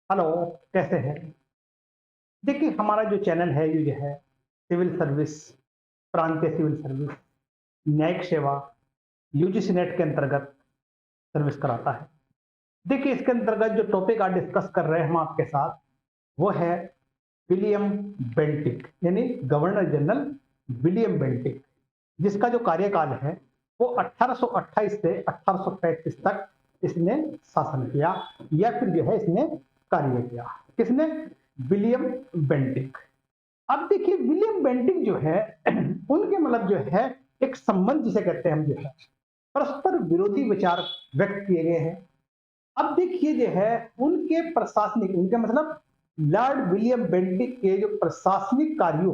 Hello, कैसे हैं? देखिए, हमारा जो चैनल है ये जो है सिविल सर्विस, प्रांतीय सिविल सर्विस, न्यायिक सेवा, यूजीसी नेट के अंतर्गत सर्विस कराता है। देखिए, इसके अंतर्गत जो टॉपिक आज डिस्कस कर रहे हैं हम आपके साथ, वो है विलियम बेंटिक, यानी गवर्नर जनरल विलियम बेंटिक, जिसका जो कार्यकाल है वो 1828 से 1835 तक इसने शासन किया, या फिर जो है इसने कार्य किया। किसने? William Bentinck. अब देखिए, विलियम बेंटिक जो है उनके मतलब जो है एक संबंध जिसे कहते हैं हम, जो है परस्पर विरोधी विचार व्यक्त किए गए हैं। अब देखिए जो है उनके प्रशासनिक, उनके मतलब लॉर्ड विलियम बेंटिक के जो प्रशासनिक कार्यों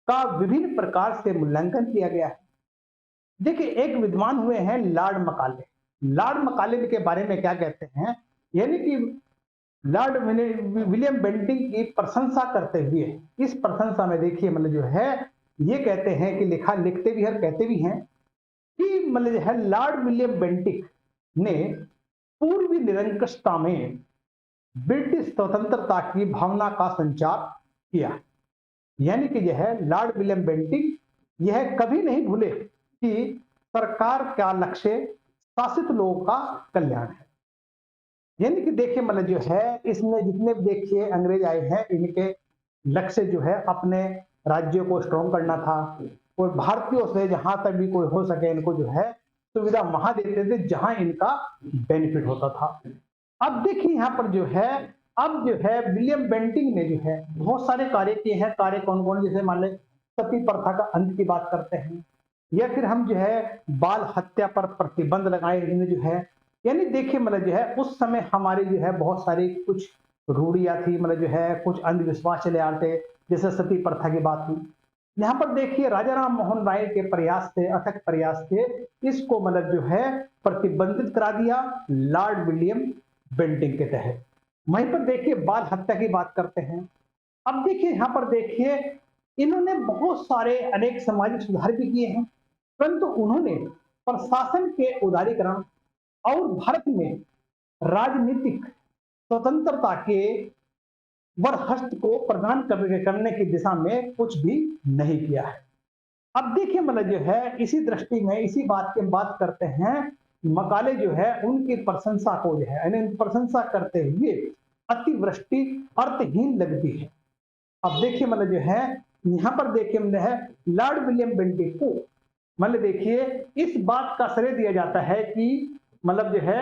का विभिन्न प्रकार से मूल्यांकन किया गया है। देखिए, एक विद्वान हुए हैं लॉर्ड मकाले। लॉर्ड मकाले के बारे में क्या कहते हैं, यानी कि लॉर्ड विलियम बेंटिंग की प्रशंसा करते हुए, इस प्रशंसा में देखिए मतलब जो है ये कहते हैं कि लिखा लिखते भी है और कहते भी हैं कि मतलब जो है लॉर्ड विलियम बेंटिक ने पूर्वी निरंकुशता में ब्रिटिश स्वतंत्रता की भावना का संचार किया। यानी कि यह लॉर्ड विलियम बेंटिक यह कभी नहीं भूले कि सरकार का लक्ष्य शासित लोगों का कल्याण है। यानी कि देखिए मतलब जो है इसमें जितने भी देखिए अंग्रेज आए हैं, इनके लक्ष्य जो है अपने राज्य को स्ट्रॉन्ग करना था, और भारतीयों से जहां तक भी कोई हो सके इनको जो है सुविधा वहां देते थे जहां इनका बेनिफिट होता था। अब देखिए यहाँ पर जो है, अब जो है विलियम बेंटिंग ने जो है बहुत सारे कार्य किए हैं। कार्य कौन कौन? जैसे मान ले सती प्रथा का अंत की बात करते हैं, या फिर हम जो है बाल हत्या पर प्रतिबंध लगाए इन्होंने जो है। यानी देखिए मतलब जो है उस समय हमारी जो है बहुत सारी कुछ रूढ़ियां थी, मतलब जो है कुछ अंधविश्वास चले आते, जैसे सती प्रथा की बात हुई। यहाँ पर देखिए राजा राम मोहन राय के प्रयास से, अथक प्रयास से इसको मतलब जो है प्रतिबंधित करा दिया लॉर्ड विलियम बेंटिंग के तहत। वहीं पर देखिए बाल हत्या की बात करते हैं। अब देखिए यहाँ पर देखिए इन्होंने बहुत सारे अनेक सामाजिक सुधार भी किए हैं, परंतु उन्होंने प्रशासन के उदारीकरण और भारत में राजनीतिक स्वतंत्रता के वरहस्त को प्रदान करने की दिशा में कुछ भी नहीं किया है। अब देखिए मतलब जो है इसी दृष्टि में इसी बात की बात करते हैं, मकाले जो है उनकी प्रशंसा को जो है यानी प्रशंसा करते हुए अतिवृष्टि अर्थहीन लगती है। अब देखिए मतलब जो है यहाँ पर देखिए मतलब है लॉर्ड विलियम बेंटिक को मतलब देखिए इस बात का श्रेय दिया जाता है कि मतलब जो है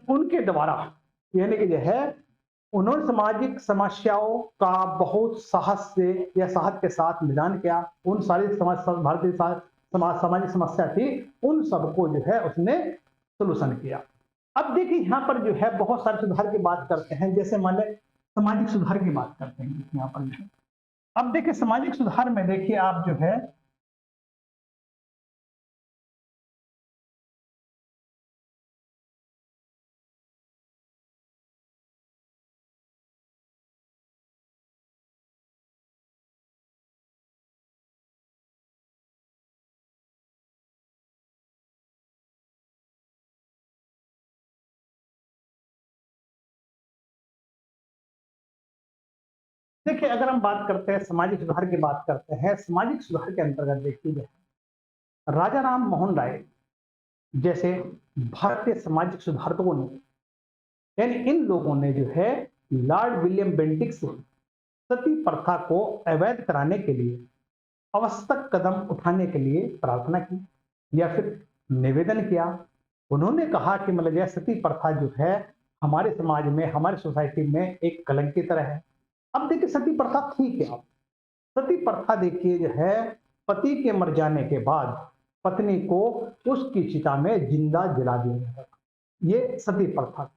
उनके द्वारा, यानी कि जो है उन्होंने सामाजिक समस्याओं का बहुत साहस से या साहस के साथ निदान किया। उन सारी समाज भारतीय समाज सामाजिक समस्या थी, उन सबको जो है उसने सोल्यूशन किया। अब देखिए यहाँ पर जो है बहुत सारे सुधार की बात करते हैं, जैसे मान लें सामाजिक सुधार की बात करते हैं यहाँ पर जो है। अब देखिए सामाजिक सुधार में देखिए आप जो है देखिए अगर हम बात करते हैं सामाजिक सुधार की बात करते हैं, सामाजिक सुधार के अंतर्गत देखिए जो है राजा राम मोहन राय जैसे भारतीय सामाजिक सुधारकों ने, यानी इन लोगों ने जो है लॉर्ड विलियम बेंटिक से सती प्रथा को अवैध कराने के लिए आवश्यक कदम उठाने के लिए प्रार्थना की या फिर निवेदन किया। उन्होंने कहा कि मतलब यह सती प्रथा जो है हमारे समाज में, हमारी सोसाइटी में एक कलंक की तरह है। अब देखिए सती प्रथा थी क्या? सती प्रथा देखिए जो है पति के मर जाने के बाद पत्नी को उसकी चिता में जिंदा जला दिया जाता था, ये सती प्रथा।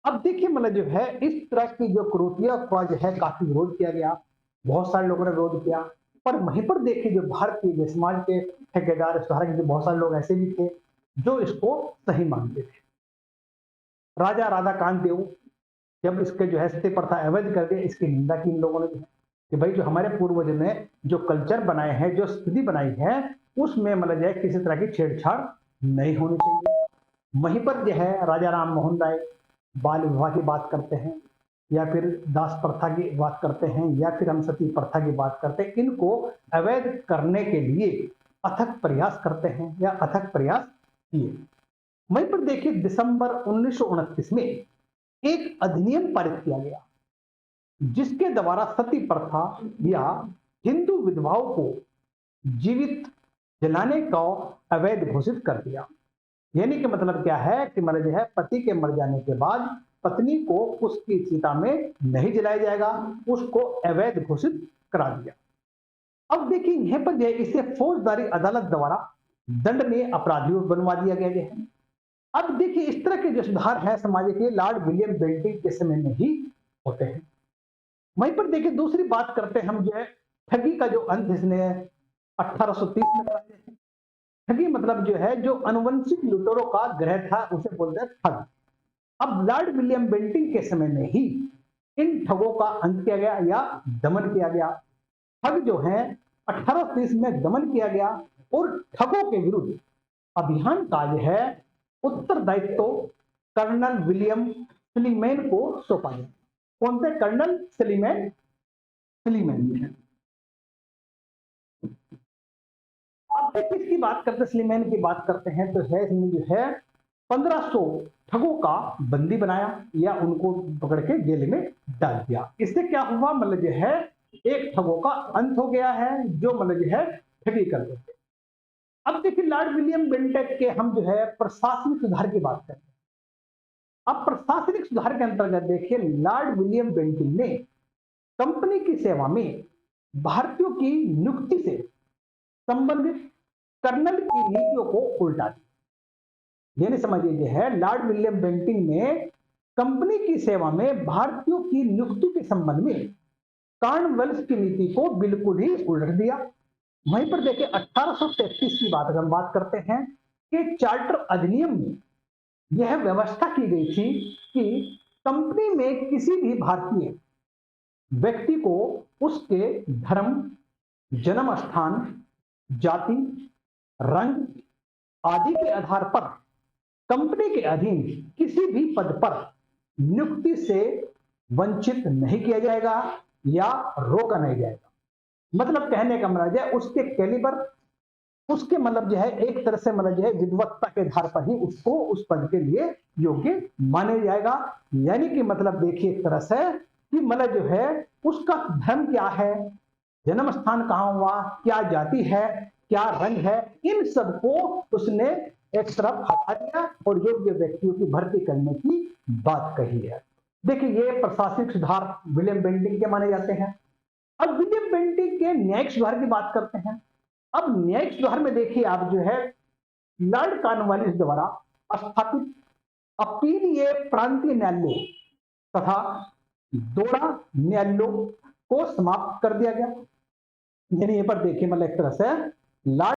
अब देखिए मतलब जो है इस तरह की जो कुरीतियों का जो है काफी विरोध किया गया, बहुत सारे लोगों ने विरोध किया। पर वहीं पर देखिए जो भारतीय जो समाज के ठेकेदार सुधारक जो बहुत सारे लोग ऐसे भी थे जो इसको सही मानते थे। राजा राधा कांत देव जब इसके जो है सती प्रथा अवैध कर दिया, इसकी निंदा की इन लोगों ने जो है कि भाई जो हमारे पूर्वज ने जो कल्चर बनाए हैं, जो स्थिति बनाई है, उसमें मतलब जो है किसी तरह की छेड़छाड़ नहीं होनी चाहिए। वहीं पर जो है राजा राम मोहन राय बाल विवाह की बात करते हैं, या फिर दास प्रथा की बात करते हैं, या फिर हम सती प्रथा की बात करते हैं, इनको अवैध करने के लिए अथक प्रयास करते हैं या अथक प्रयास किए। वहीं पर देखिए दिसंबर 1929 में एक अधिनियम पारित किया गया जिसके द्वारा सती प्रथा या हिंदू विधवाओं को जीवित जलाने का अवैध घोषित कर दिया। यानी कि मतलब क्या है कि मतलब जो है पति के मर जाने के बाद पत्नी को उसकी चिता में नहीं जलाया जाएगा, उसको अवैध घोषित करा दिया। अब देखिए यहां पर जो है इसे फौजदारी अदालत द्वारा दंडनीय अपराधियों बनवा दिया गया है। अब देखिए इस तरह के जो सुधार है समाज के लॉर्ड विलियम बेंटिंग के समय में ही होते हैं। वहीं पर देखिए दूसरी बात करते हैं हम जो है ठगी का जो अंत इसने 1830 में करा दिया। ठगी मतलब जो है जो अनुवंशिक लुटेरों का ग्रह था उसे बोलते हैं ठग। अब लॉर्ड विलियम बेंटिंग के समय में ही इन ठगों का अंत किया गया या दमन किया गया। ठग जो है 1830 में दमन किया गया और ठगों के विरुद्ध अभियान का जो है उत्तरदायित्व तो कर्नल विलियम स्लीमैन को सौंपा गया। कौन से कर्नल स्लीमैन? स्लीमैन जी हैं। अब देखिए इसकी बात करते स्लीमैन की बात करते हैं तो है इसमें जो है 1500 ठगों का बंदी बनाया या उनको पकड़ के जेल में डाल दिया। इससे क्या हुआ मतलब जो है एक ठगों का अंत हो गया है जो मतलब जो है ठगी करते थे। अब देखिए लॉर्ड विलियम बेंटिंग के हम जो है प्रशासनिक सुधार की बात करते हैं। अब प्रशासनिक सुधार के अंतर्गत देखिए लॉर्ड विलियम बेंटिंग ने कंपनी की सेवा में भारतीयों की नियुक्ति से संबंधित कर्नल की नीतियों को उल्टा दिया। यानी समझिए जो है लॉर्ड विलियम बेंटिंग ने कंपनी की सेवा में भारतीयों की नियुक्ति के संबंध में कॉर्नवालिस की नीति को बिल्कुल ही उलट दिया। वहीं पर देखिए 1833 की बात अगर हम बात करते हैं कि चार्टर अधिनियम में यह व्यवस्था की गई थी कि कंपनी में किसी भी भारतीय व्यक्ति को उसके धर्म, जन्म स्थान, जाति, रंग आदि के आधार पर कंपनी के अधीन किसी भी पद पर नियुक्ति से वंचित नहीं किया जाएगा या रोका नहीं जाएगा। मतलब कहने का मतलब है उसके कैलिबर, उसके मतलब जो है एक तरह से मतलब जो है विद्वत्ता के आधार पर ही उसको उस पद के लिए योग्य माना जाएगा। यानी कि मतलब देखिए एक तरह से कि मतलब जो है उसका धर्म क्या है, जन्म स्थान कहाँ हुआ, क्या जाति है, क्या रंग है, इन सबको उसने एक तरफ हटा दिया और योग्य व्यक्तियों की भर्ती करने की बात कही है। देखिए ये प्रशासनिक सुधार विलियम बेंटिंग के माने जाते हैं। अब विलियम बेंटिंग के न्यायिक सुधार की बात करते हैं। अब न्यायिक सुधार में देखिए आप जो है लॉर्ड कॉर्नवालिस द्वारा स्थापित अपीलीय प्रांतीय न्यायालयों तथा दोहरा न्यायालयों को समाप्त कर दिया गया। यानी यहाँ पर देखिए मतलब एक तरह से लॉर्ड